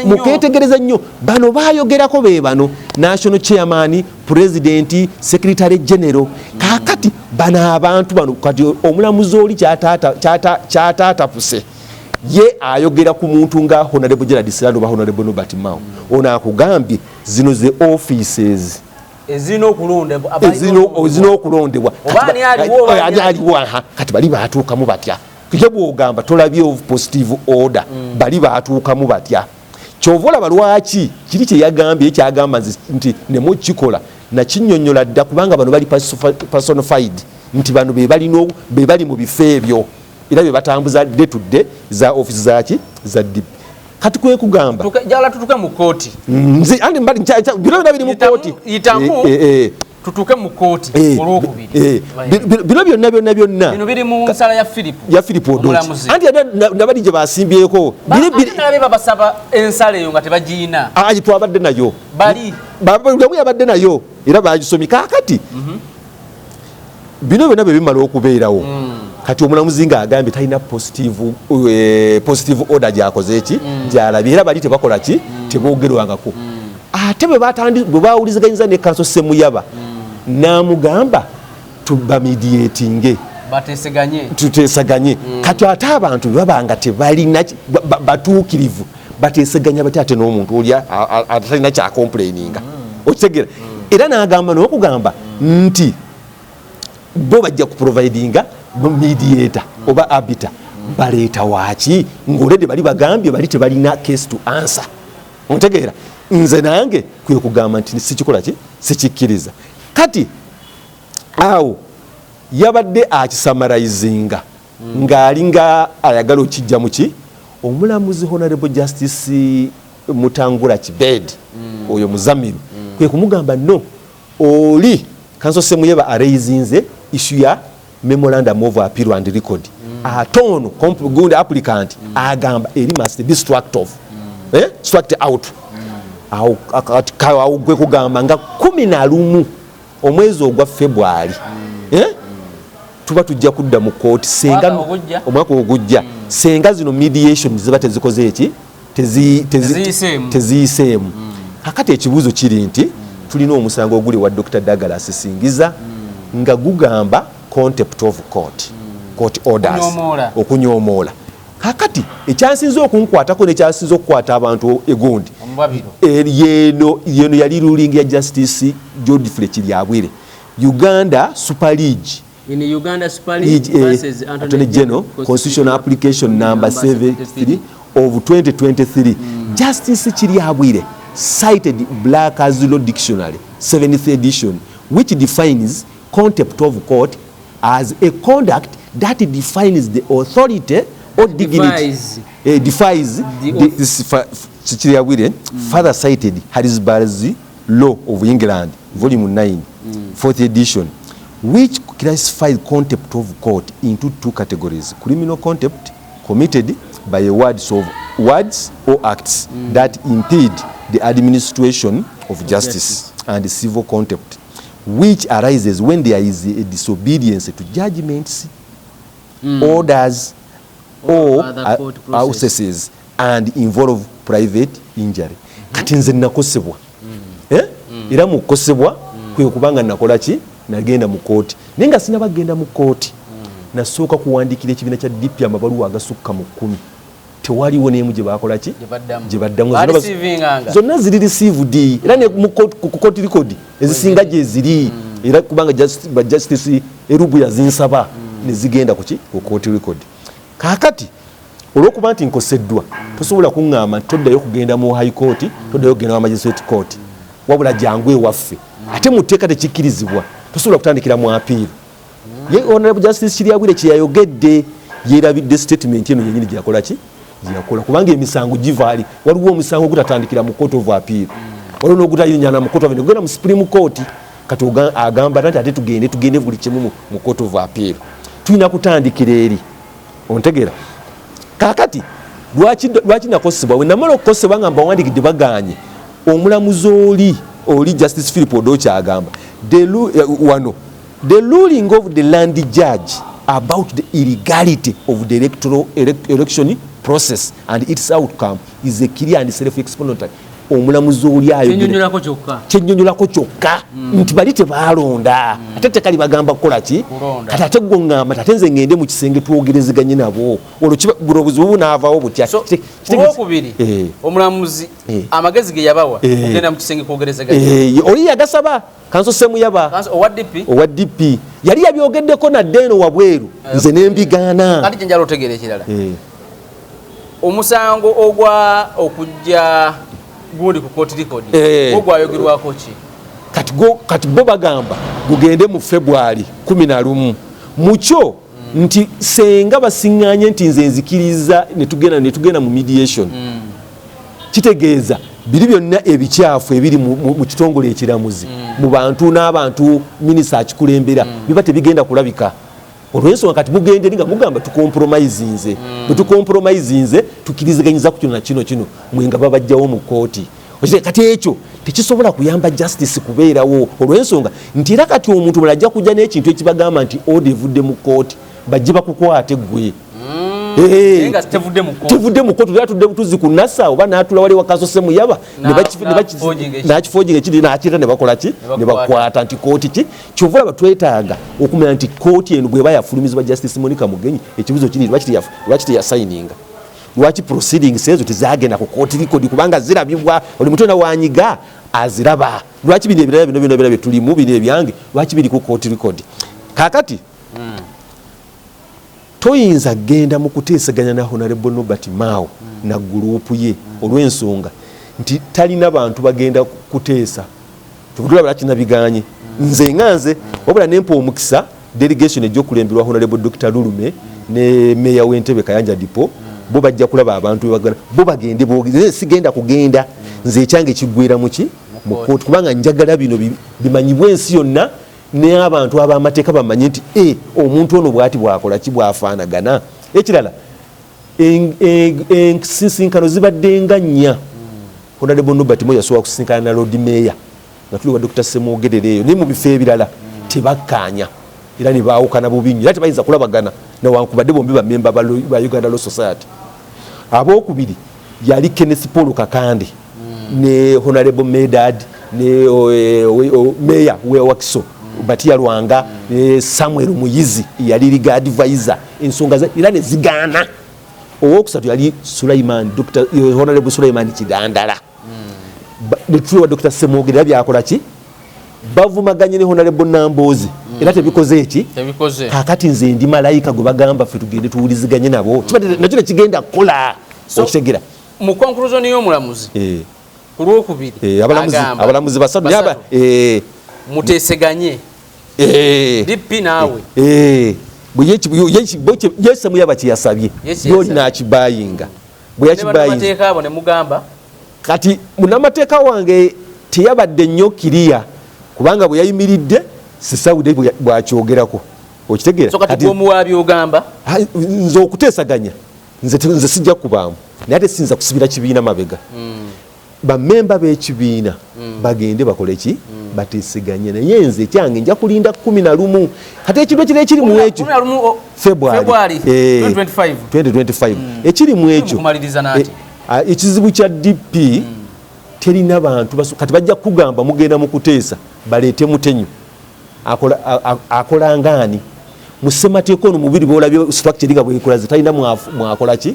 muketegereza nnyo bano bayogerako be bano national chairman, president, secretary general. Kakati bano abantu bano kati omulamuzi oli kyataatapuse ye ayogera ku muntu nga Honorable Gerard Siranda oba Honorable Norbert Mao ono akugambye zino ze offices ezino okulondebwa aliwo kati bali batuukamu batya kujabwo ogamba tolabye of positive order bali batuukamu batya kyovola balwaki kiri kye yagambye ekyagamba nti nemo kikola na kinnyonnyola dda kubanga bano bali personified nti bano be bali mu bifo ebyo era bye batambuza day to day za office zaki za DP kati kwe kugamba jala tutuke mu kooti nzi andi mbali bino biri mu kooti tutuke mu kooti olwokubiri bino byonna bino biri mu nsala ya Philip Odochi anti nabali gye basimbyeko biri babasaba ensala eyo nga tebagiina twabadde nayo bali yabadde nayo era bagisomye kakati bino byonna bwe bimala okubeerawo kati omulamuzi nga agambye talina positive order gyakoze eki gyalabye era bali tebakola ki teboogerwangako ate bwe bawuliziganyiza ne Kanso Ssemuyaba n'amugamba tubamediatinge tuteesaganye kati ate abantu bebabanga tebalina batuukirivu bateesaganya bati ate n'omuntu oli atalina kyakomplaininga okitegeera era n'agamba n'okugamba nti bo bajja kuprovidinga mediator oba arbiter baleeta waaki ng'olede bali bagambye bali tebalina case to answer ontegeera nze nange kwe kugamba nti sikikola ki sikikkiriza kati awo yabadde akisamarayizinga ng'alinga ayagala okijja muki omulamuzi honorable justice Mutangula Kibed oyo muzamiru kwe kumugamba no oli Kanso Ssemuyaba araisinze issue ya memorandum of appeal and record atono good applicant agamba eri must be struck off struck out awo gwe kugamba nga 11 omwezi ogwa February tuba tujja kudda mu kooti senga omwaka ogujja senga zino mediation ziba tezikoze eki teziyiseemu kakati ekibuuzo kiri nti tulina omusango oguli wa Dr. Douglas Singiza nga gugamba contempt of court orders okunyomoola kakati ekyansinza okunkwatako nekyasinza okukwata abantu egundi yeno yali ruling ya Justice Godfrey Kiryabwire Uganda Super League Attorney General Constitutional Application number 73 of 2023 Justice Kiryabwire cited Black as Law Dictionary 7th edition which defines contempt of court as a conduct that defines the authority or dignity defies further cited Harrisburg's Law of England volume 9 4th edition which classifies contempt of court into two categories: criminal contempt committed by words or acts that impede the administration of justice, and civil contempt which arises when there is a disobedience to judgments, orders or processes and involve private injury. Kati nze nakosebwa era mukosebwa kwe kubanga nakola ki nagenda mu kooti naye nga sinaba genda mu kooti nasooka kuwandikira ekibiina kya DP amabaluwa agasukka mu 10 tewaliwo n'emu gye bakola ki gye baddamu zonna ziri received era ne ku court record ezisinga gye ziri era kubanga justice erubu yazinsaba ne zigenda ku court record kakati olwokuba nti nkoseddwa tosobola kuŋŋamba toddayo kugenda mu high court toddayo kugenda mu magistrate court wabula jangu ewaffe ate mu tteeka tekikkirizibwa tosobola kutandikira mu appeal ye honorable justice Kiryabwire kye yayogedde yeerabidde statement eno yennyini gye yakola ki yakola kubanga emisango givaali waliwo omusango ogutatandikira mu court of appeal waliwo n'ogutayinyana mu court of appeal ogenda mu supreme court kati agamba nti ate tugende buli kimu mu court of appeal tulina kutandikira eri ontegera kakati lwaki nakosebwa we namala okukosebwa nga mbawandikidde baganye omulamuzi oli Justice Philip Odochi agamba the ruling of the land judge about the illegality of the election process and its outcome is a clear and self-explanatory. Omulamuzi oli ayo kyennyonnyolako kyokka nti bali tebaalonda ate tekali bagamba kukola ki kati ate gongamba ate nze ngende mu kisenge twogerezeganye nabo olwo bulobuzi bubu naavaawo butya olwokubiri omulamuzi amagezi ge yabawa ogenda mu kisenge kwogerezeganye oli yagasaba Kanso Ssemuyaba owa DP yali yabyogeddeko nadde eno wabweru nze nembigaana kati kyenjala otegeera ekirala omusango ogwa okujja gundi ku court record ogwayogerwako ki kati bo bagamba gugende mu February 11 mukyo nti senga basiŋŋanye nti nze nzikiriza netugenda mu mediation kitegeeza biri byonna ebikyafu ebiri mu kitongole ekiramuzi mu bantu n'abantu minisita akikulembera biba tebigenda kulabika. Olw'ensonga kati mugende nga mugamba tukompromisinze bwe tukompromisinze tukiriziganyiza ku kino na kino mwenga babajjawo mu kooti. Kati ekyo tekisobola kuyamba justice kubeerawo olw'ensonga nti era kati omuntu bwe ajja kujja n'ekintu ekibagamba nti order evudde mu kooti bajje bakukwate ggwe. Tevudde mu kooti atudde butuzi ku nasa oba n'atula wali wakasose muyaba n'akifooginga ekiri n'akirira ne bakola ki ne bakwata nti kooti ki kyova olaba twetaaga okumanya nti kooti eno bw'eba yafulumizibwa Justice Monica Mugenyi ekibuzo kiri lwaki teyasayininga lwaki proceedings ezo tezagenda ku kooti record kubanga zirabibwa oli mutu na wanyiga aziraba lwaki bino ebirala bino bye tulimu bino ebyange lwaki biri ku kooti record kakati toyinza genda mu kuteesaganya na Honorable Nobert Mao na gurupu ye olw'ensonga nti talina bantu bagenda kuteesa tukutulabula kinabiganye nze wabula nempa omukisa delegation ej'okulemberwa Honorable Dr. Lulume ne Meya w'Entebbe Kayanja Dipo bo bajja kulaba abantu bagana bo bagende boogeze sigenda kugenda nze ekyange kiggwera muki mu kooti kubanga njagala bino bimanyibwe ensi yonna ne abantu ab'amateeka bamanye nti omuntu ono bwati bwakola ki bwafaanagana. Ekirala ensisinkano zibadde nga nnya. Honorable Nobert Mao yasobola kusinkana na Lord Mayor nga tuli wa Dr. Semwogerere eyo naye mu bifo ebirala tebakkaanya era ne baawukana bubi nnyo era tebayinza kulabagana newankubadde bombi bamemba ba Uganda Law Society. Abookubiri yali Kenneth Paul Kakande ne Honorable Medad ne Mayor Wakiso Batia Lwanga Samuel Muyizi yali legal advisor ensonga era ne zigaana. Owokusatu yali Sulaiman Dr. Honorable Sulaiman Kidandala ne tuwa Dr. Semwogerere byakola ki bavumaganye ne Honorable Nambozi era tebikoze eki kakati nze ndi malayika gwe bagamba ffe tugende tuwuliziganye nabo nakyo kigenda kukola okitegera mu conclusion y'omulamuzi ku lwokubiri abalamuzi basatu muteeseganye DP naawe yese muyaba kyeyasabye yoli nakibayinga bwe yakibayinga abo ne mugamba kati munamateeka wange teyabadde nnyo kiriya kubanga bwe yayimiridde sisawudde bwakyogerako okitegeera so kati bwomuwaabi ogamba nze okuteesaganya nze sijja kubaamu naye ate sinza kusibira kibiina mabega bamemba b'ekibiina bagende bakole ki bateeseganye naye nze ekyange nja kulinda 11 kati ekintu ekiri mu ekyo February 2025 ekiri mu ekyo ekizibu kya DP terina bantu kati bajja kugamba mugenda mu kuteesa baleete mutenyu akola ngani musemateeko ono mubiri boolabye structure nga bwekolaze talina mwakola ki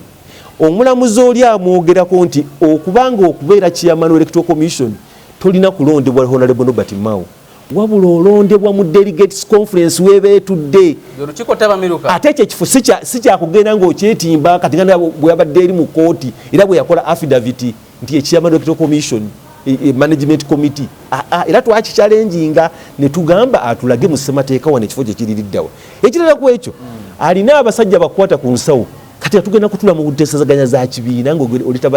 omulamuzi oli amwogerako nti okubanga okubeera chairman electoral commission tolina kulondebwa Honorable Nobert Mao wabula olondebwa mu delegates conference webeetudde ate ekyo ekifo si kyakugenda ng'okyetimba kati nga bwe yabadde eri mu kooti era bwe yakola affidavit nti echairman electoral commission management committee era twakichallenginga ne tugamba atulage mu ssemateeka wano ekifo kyekiririddawa ekirala ku ekyo alina abasajja bakwata ku nsawo kati atugenda kutula mu kuteesezaganya za kibiina ng'oleta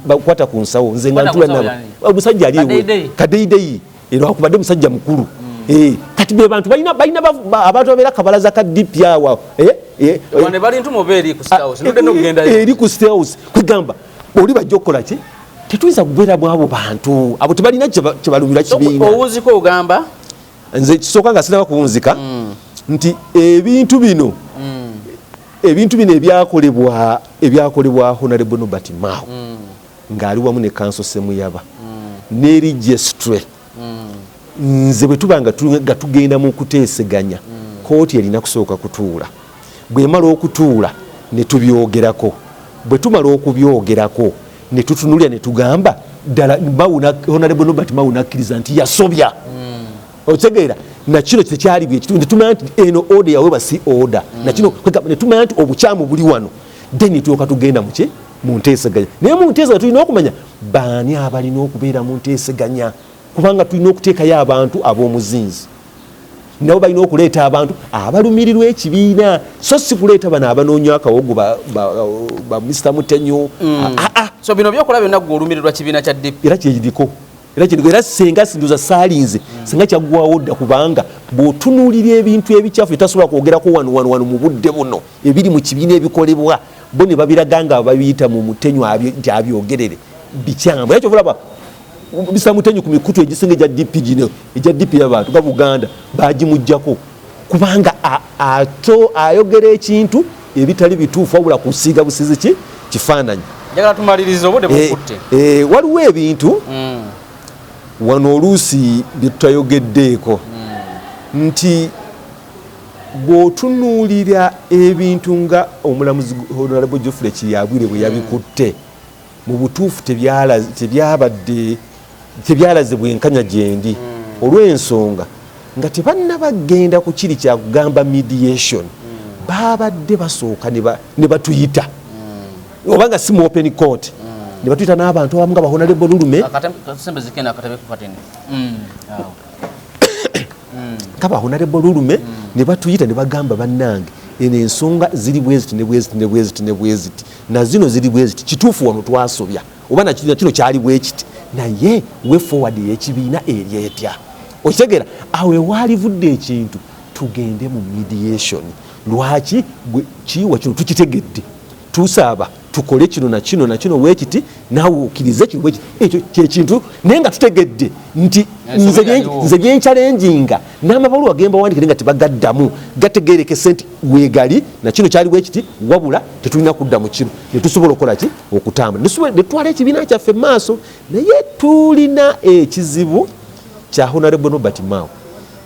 bakwata ku nsawo nze nga ntula nabo omusajja ali kadeideyi era wakubadde musajja mukulu kati be bantu balina abantu babeera kabalaza ka DP awo eri ku State House kwegamba oli bajja okukola ki tetuyinza kubeera mwabo bantu abo tebalina kyebalumira kibiina owunzika ogamba nze kisooka nga sinaba kuwunzika nti ebintu bino ebyakolebwa Honorable Nobert Mao ng'ali wamu ne Council Semuyaba ne Registre nze bwe tuba nga tugenda mu kuteeseganya kooti erina kusooka kutuula bw'emala okutuula ne tubyogerako bwe tumala okubyogerako ne tutunulira ne tugamba ddala Honorable Nobert Mao nakkiriza nti yasobya otegeera nakino tekyali bwe kitundu tumanya nti eno order yawe basi order nakino ne tumanya nti obukyamu buli wano then tuyoka tugenda muki mu nteeseganya naye mu nteeseganya tulina okumanya baani abalina okubeera mu nteeseganya kubanga tulina okuteekayo abantu ab'omuzinzi nabo balina okuleeta abantu abalumirirwa ekibiina so si kuleeta bano abanoonya akawogo ba Mr. Mutenyo. So bino byokola byonna gwe olumirirwa kibiina kya DP. Era kyekiriko era senga sinduza saalinze senga kyaggwawo dda kubanga bw'otunuulira ebintu ebikyafu etasobola kwogerako wano mu budde buno ebiri mu kibiina ebikolebwa bo ne babiraga nga babiyita mu Mutenyo nti abyogerere bikyamu. Era kyovulaba Mr. Mutenyo ku mikutu egisinga egya DP gino egya DP y'abantu ga Buganda baagimuggyako kubanga ayogera ekintu ebitali bituufu wabula kusiiga busizi kifaananyi. Njagala tumalirize obudde bukutte. Waliwo ebintu wano oluusi bye tutayogeddeeko nti bw'otunuulira ebintu nga omulamuzi Honorable Geoffrey Kiryabwire bwe yabikutte mu butuufu tebyalaze bwenkanya gyendi olw'ensonga nga tebannabagenda ku kiri kyakugamba mediation babadde basooka ne batuyita obanga si mu open court ne batuyita n'abantu abamu nga Honorable Lulume kaba Honorable Lulume ne batuyita ne bagamba bannange eno ensonga ziri bweziti ne bweziti na zino ziri bweziti kituufu wano twasobya oba na kino kyali bwekiti naye we forward y'ekibiina eri etya okitegera awe waalivudde ekintu tugende mu mediation. Lwaki kiwa kino tukitegedde tusaba tukole kino na kino weekiti naawe okkirize kino weekiti ekyo kyekintu naye nga tutegedde nti nze byenkyalenjinga n'amabaluwa gemba wandikire nga tebagaddamu gategerekese nti weegali na kino kyali weekiti wabula tetulina kudda mu kino ne tusobola okukola ki okutambula ne twala ekibiina kyaffe maaso. Naye tulina ekizibu kya Honorable Robert Mao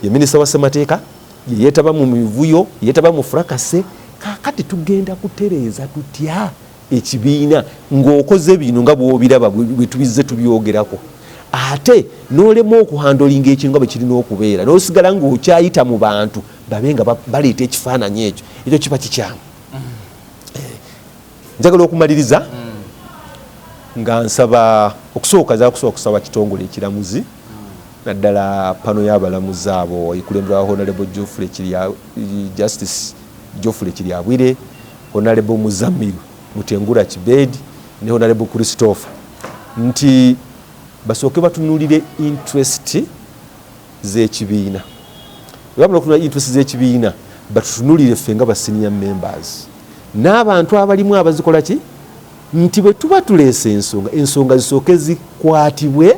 ye minisita wa ssemateeka ye yeetaba mu mivuyo yeetaba mu furakase kakati tugenda kutereeza tutya ekibiina ng'okoze bino nga bw'obiraba bwe tubizze tubyogerako ate n'olema okuhandolinga ekintu nga bwe kirina okubeera n'osigala ng'okyayita mu bantu babe nga baleeta ekifaananyi ekyo kiba kikyamu. Njagala okumaliriza nga nsaba okusooka kusaba kitongole ekiramuzi naddala pano y'abalamuzi abo ekulembera Honorable Justice Geoffrey Kiryabwire, Honorable Muzamiru Mutengula Kibedi ne Honorable Christopher nti basooke batunuulire interest z'ekibiina. Wabula okutunula interest z'ekibiina batutunulire ffe nga ba senior members n'abantu abalimu abazikola ki nti bwe tuba tuleese ensonga zisooke zikwatibwe